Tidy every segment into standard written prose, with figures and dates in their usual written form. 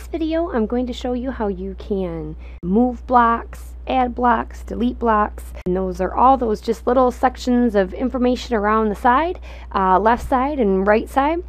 this video, I'm going to show you how you can move blocks, add blocks, delete blocks, and those are all those just little sections of information around the side, left side and right side.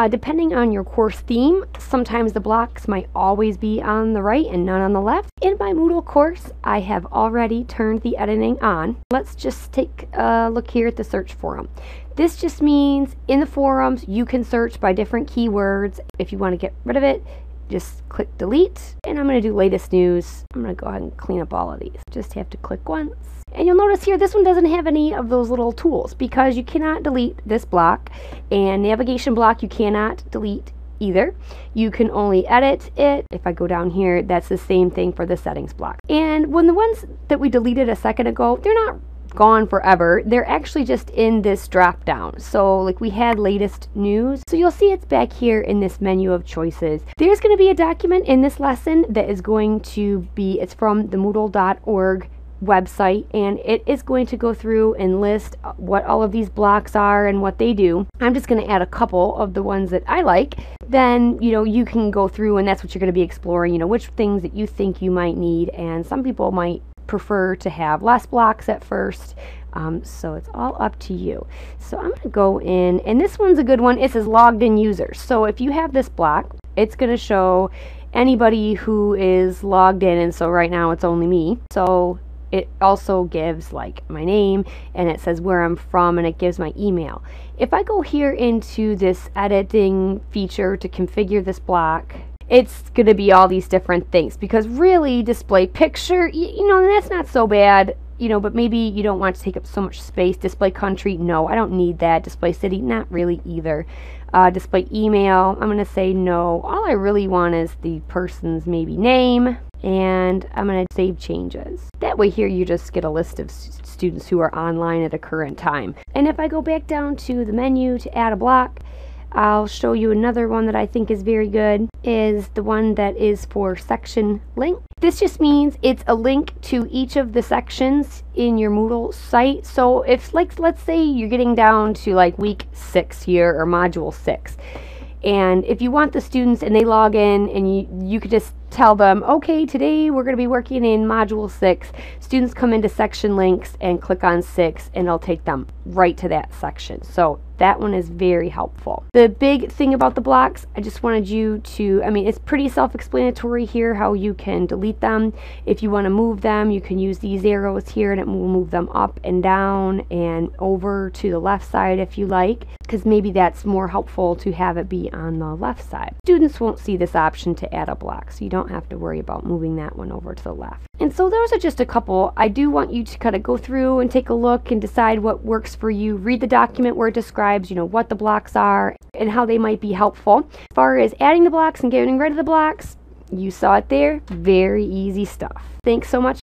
Depending on your course theme, sometimes the blocks might always be on the right and none on the left. In my Moodle course, I have already turned the editing on. Let's just take a look here at the search forum. This just means in the forums you can search by different keywords. If you want to get rid of it, just click delete, and I'm going to do latest news. I'm going to go ahead and clean up all of these. Just have to click once. And you'll notice here this one doesn't have any of those little tools because you cannot delete this block, and navigation block you cannot delete either. You can only edit it. If I go down here, that's the same thing for the settings block. And when the ones that we deleted a second ago, they're not gone forever. They're actually just in this drop down. So like we had latest news. So you'll see it's back here in this menu of choices. There's going to be a document in this lesson that is going to be, it's from the Moodle.org website, and it is going to go through and list what all of these blocks are and what they do. I'm just going to add a couple of the ones that I like. Then, you can go through and that's what you're going to be exploring, which things that you think you might need, and some people might prefer to have less blocks at first. So it's all up to you. So I'm going to go in, and this one's a good one. It says logged in users. So if you have this block, it's going to show anybody who is logged in, and so right now it's only me. So it also gives like my name, and it says where I'm from, and it gives my email. If I go here into this editing feature to configure this block, it's going to be all these different things, because really display picture, that's not so bad, but maybe you don't want to take up so much space. Display country, no, I don't need that. Display city, not really either. Display email, I'm going to say no. All I really want is the person's maybe name, and I'm going to save changes. That way here you just get a list of students who are online at a current time. And if I go back down to the menu to add a block, I'll show you another one that I think is very good, is the one that is for section link. This just means it's a link to each of the sections in your Moodle site. So if, let's say you're getting down to like week 6 here, or module 6, and if you want the students and they log in, and you could just tell them, okay, today we're going to be working in module 6. Students come into section links and click on 6, and it'll take them right to that section. So that one is very helpful. The big thing about the blocks, I just wanted you to, it's pretty self-explanatory here how you can delete them. If you want to move them, you can use these arrows here, and it will move them up and down and over to the left side if you like, because maybe that's more helpful to have it be on the left side. Students won't see this option to add a block, so you don't have to worry about moving that one over to the left. And so those are just a couple. I do want you to kind of go through and take a look and decide what works for you. Read the document where it describes, what the blocks are and how they might be helpful. As far as adding the blocks and getting rid of the blocks, you saw it there. Very easy stuff. Thanks so much.